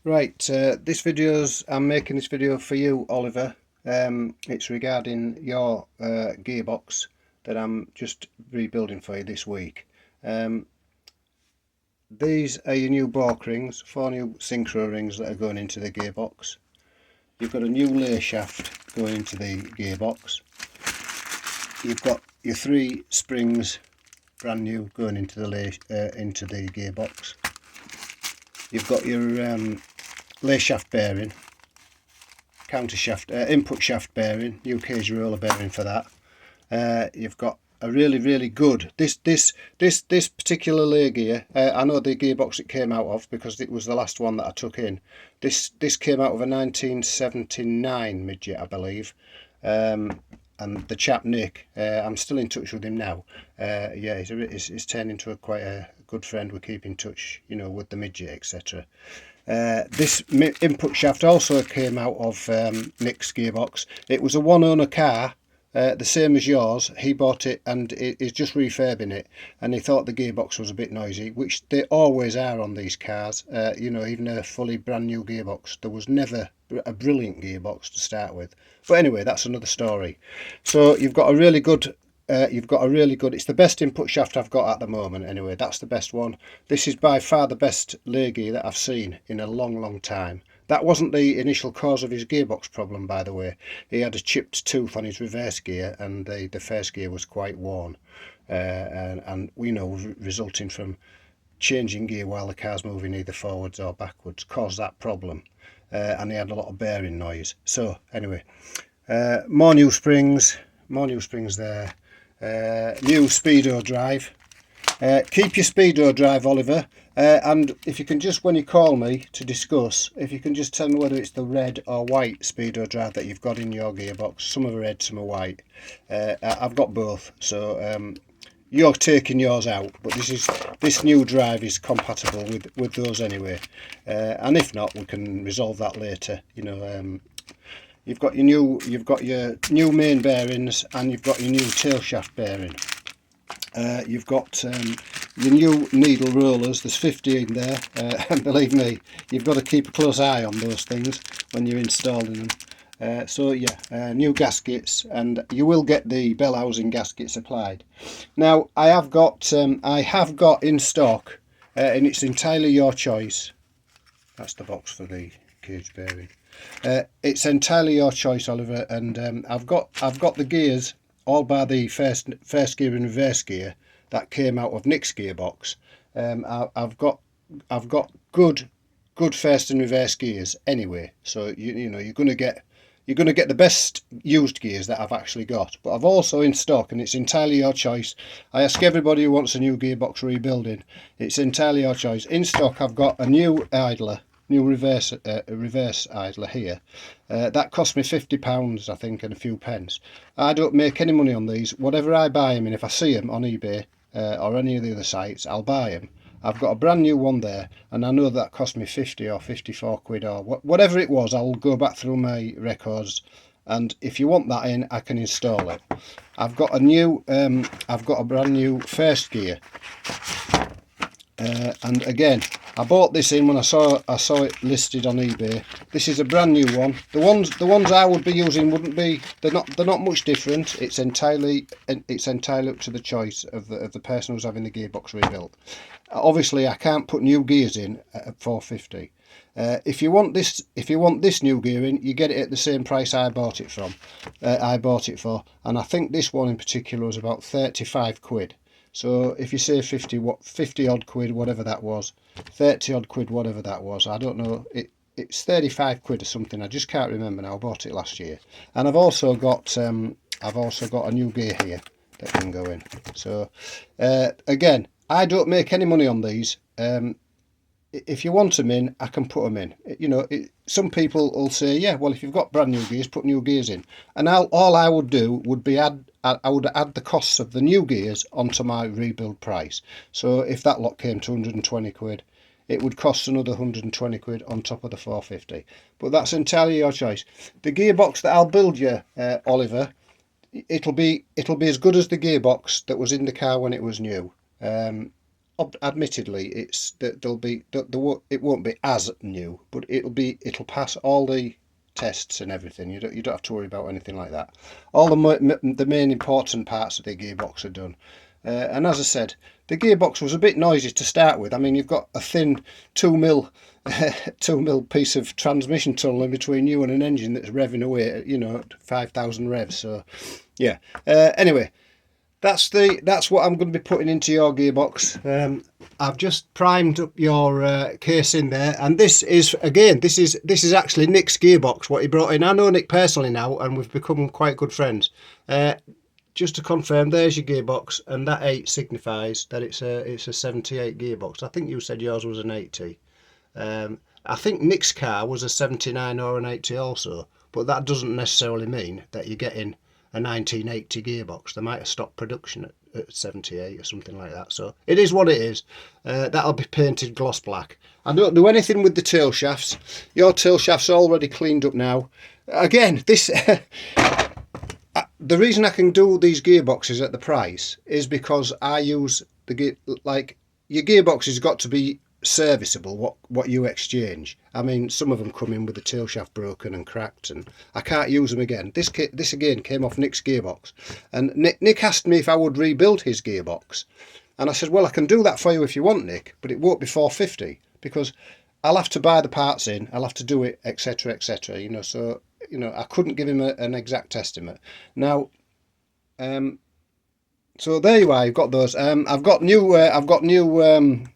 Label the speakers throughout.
Speaker 1: Right, I'm making this video for you, Oliver. It's regarding your gearbox that I'm just rebuilding for you this week. Um, these are your new Bork rings, 4 new synchro rings that are going into the gearbox. You've got a new lay shaft going into the gearbox. You've got your 3 springs, brand new, going into into the gearbox. You've got your lay shaft bearing, counter shaft, input shaft bearing, new cage roller bearing for that. You've got a really good this particular lay gear. I know the gearbox it came out of because it was the last one that I took in. This came out of a 1979 midget, I believe. And the chap Nick, I'm still in touch with him now. Yeah, he's turned into quite a good friend. We keep in touch, you know, with the midget, etc. This input shaft also came out of Nick's gearbox. It was a one-owner car, the same as yours. He bought it and he's just refurbing it, and he thought the gearbox was a bit noisy, which they always are on these cars. You know, even a fully brand new gearbox, there was never a brilliant gearbox to start with. But anyway, that's another story. So you've got a really good it's the best input shaft I've got at the moment. Anyway, that's the best one. This is by far the best lay gear that I've seen in a long time. That wasn't the initial cause of his gearbox problem, by the way. He had a chipped tooth on his reverse gear, and the first gear was quite worn, and you know, resulting from changing gear while the car's moving either forwards or backwards caused that problem. And he had a lot of bearing noise. So anyway, more new springs there. New speedo drive. Keep your speedo drive, Oliver, and if you can just, when you call me to discuss, if you can just tell me whether it's the red or white speedo drive that you've got in your gearbox. Some are red, some are white. I've got both, so you're taking yours out, but this new drive is compatible with those anyway, and if not, we can resolve that later, you know. You've got your new main bearings, and you've got your new tail shaft bearing. You've got your new needle rollers. There's 50 in there, and believe me, you've got to keep a close eye on those things when you're installing them. So yeah, new gaskets, and you will get the bell housing gaskets applied. Now I have got in stock, and it's entirely your choice. That's the box for the cage bearing. It's entirely your choice, Oliver, and I've got the gears all by the first gear and reverse gear that came out of Nick's gearbox. I've got good first and reverse gears anyway, so you know you're going to get the best used gears that I've actually got. But I've also in stock, and it's entirely your choice. I ask everybody who wants a new gearbox rebuilding, it's entirely your choice. In stock, I've got a new idler, new reverse idler here. That cost me £50, I think, and a few pence. I don't make any money on these. Whatever I buy them, and if I see them on eBay or any of the other sites, I'll buy them. I've got a brand new one there, and I know that cost me 50 or 54 quid or whatever it was. I'll go back through my records, and if you want that in, I can install it. I've got a brand new first gear, and again, I bought this in when I saw it listed on eBay. This is a brand new one. The ones I would be using they're not much different. It's entirely up to the choice of the person who's having the gearbox rebuilt. Obviously, I can't put new gears in at 450. If you want this new gear in, you get it at the same price I bought it for, and I think this one in particular was about 35 quid. So if you say 50 odd quid, whatever that was, 30 odd quid, whatever that was, I don't know, it's 35 quid or something. I just can't remember now. I bought it last year, and I've also got a new gear here that can go in. So again, I don't make any money on these. If you want them in, I can put them in. You know, some people will say, yeah, well, if you've got brand new gears, put new gears in. And all I would do would be I would add the costs of the new gears onto my rebuild price. So if that lot came to 120 quid, it would cost another 120 quid on top of the 450. But that's entirely your choice. The gearbox that I'll build you, Oliver, it'll be as good as the gearbox that was in the car when it was new. admittedly, it's that there'll be it won't be as new, but it'll pass all the tests and everything. You don't have to worry about anything like that. All the main important parts of the gearbox are done. And as I said, the gearbox was a bit noisy to start with. I mean, you've got a thin 2mm 2mm piece of transmission tunnel in between you and an engine that's revving away at, you know, 5,000 revs. So yeah. Anyway, that's what I'm going to be putting into your gearbox. I've just primed up your case in there, and this is actually Nick's gearbox, what he brought in. I know Nick personally now, and we've become quite good friends. Just to confirm, there's your gearbox, and that 8 signifies that it's a 78 gearbox. I think you said yours was an 80. I think Nick's car was a 79 or an 80 also, but that doesn't necessarily mean that you're getting a 1980 gearbox. They might have stopped production at 78 or something like that. So it is what it is. That'll be painted gloss black. I don't do anything with the tail shafts. Your tail shafts are already cleaned up now. Again, this the reason I can do these gearboxes at the price is because I use your gearbox has got to be serviceable, what you exchange. I mean, some of them come in with the tail shaft broken and cracked, and I can't use them again. This again came off Nick's gearbox, and Nick asked me if I would rebuild his gearbox, and I said, well, I can do that for you if you want, Nick, but it won't be 450 because I'll have to buy the parts in, I'll have to do it, etc, etc, you know. So, you know, I couldn't give him an exact estimate. Now so there you are, you've got those. I've got new gearbox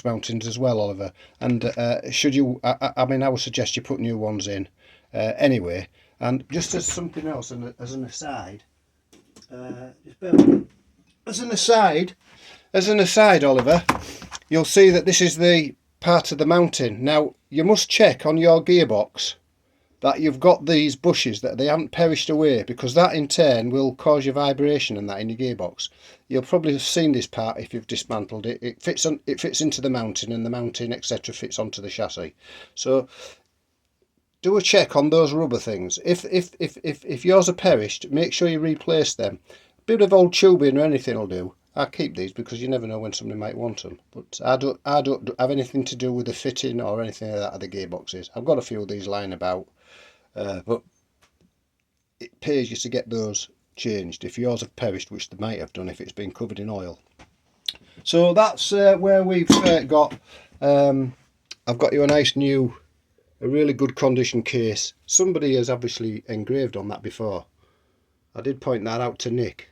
Speaker 1: mountings as well, Oliver. And I mean, I would suggest you put new ones in anyway. And just as something else, and as an aside, as an aside, Oliver, you'll see that this is the part of the mounting. Now, you must check on your gearbox that you've got these bushes, that they haven't perished away, because that in turn will cause your vibration and that in your gearbox. You'll probably have seen this part if you've dismantled it. It fits into the mounting, and the mounting, etc., fits onto the chassis. So do a check on those rubber things. If yours are perished, make sure you replace them. A bit of old tubing or anything will do. I keep these because you never know when somebody might want them. But I don't have anything to do with the fitting or anything like that of the gearboxes. I've got a few of these lying about. But it pays you to get those changed if yours have perished, which they might have done if it's been covered in oil. So that's where we've got. I've got you a nice new, a really good condition case. Somebody has obviously engraved on that before. I did point that out to Nick,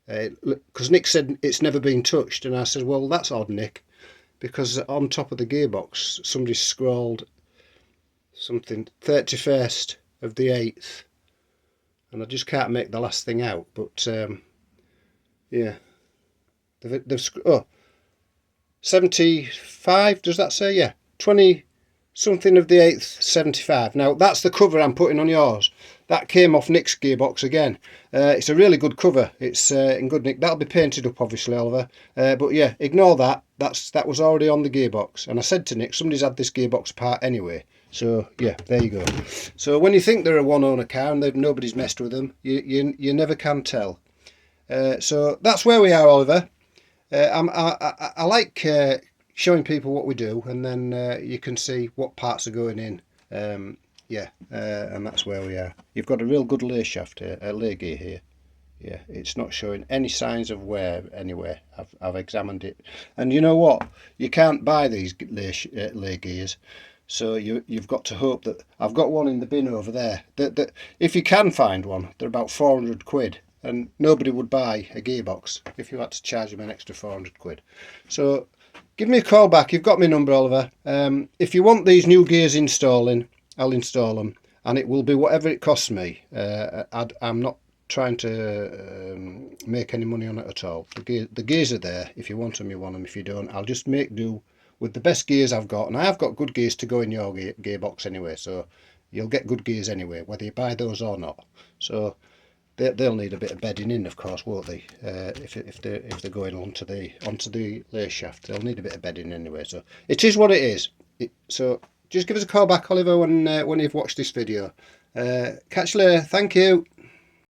Speaker 1: because Nick said it's never been touched, and I said, well, that's odd, Nick, because on top of the gearbox somebody scrawled something 31st of the 8th, and I just can't make the last thing out. But yeah, they've 75, does that say? Yeah, 20 something of the 8th 75. Now that's the cover I'm putting on yours. That came off Nick's gearbox again. It's a really good cover. It's in good nick. That'll be painted up, obviously, Oliver. But yeah, ignore that. That was already on the gearbox. And I said to Nick, somebody's had this gearbox apart anyway. So yeah, there you go. So when you think they're a one-owner car and nobody's messed with them, you never can tell. So that's where we are, Oliver. I like showing people what we do, and then you can see what parts are going in. Yeah, and that's where we are. You've got a real good lay shaft here, lay gear here. Yeah, it's not showing any signs of wear anywhere. I've examined it, and you know what? You can't buy these lay gears. So you've got to hope that I've got one in the bin over there. That if you can find one, they're about 400 quid, and nobody would buy a gearbox if you had to charge them an extra 400 quid. So give me a call back. You've got my number, Oliver. If you want these new gears installing, I'll install them, and it will be whatever it costs me. I'm not trying to make any money on it at all. The gears are there. If you want them, you want them. If you don't, I'll just make do with the best gears I've got, and I have got good gears to go in your gearbox anyway, so you'll get good gears anyway, whether you buy those or not. So they'll need a bit of bedding in, of course, won't they? If they're going onto the lay shaft, they'll need a bit of bedding anyway. So it is what it is. So just give us a call back, Oliver, when you've watched this video. Catch you later. Thank you.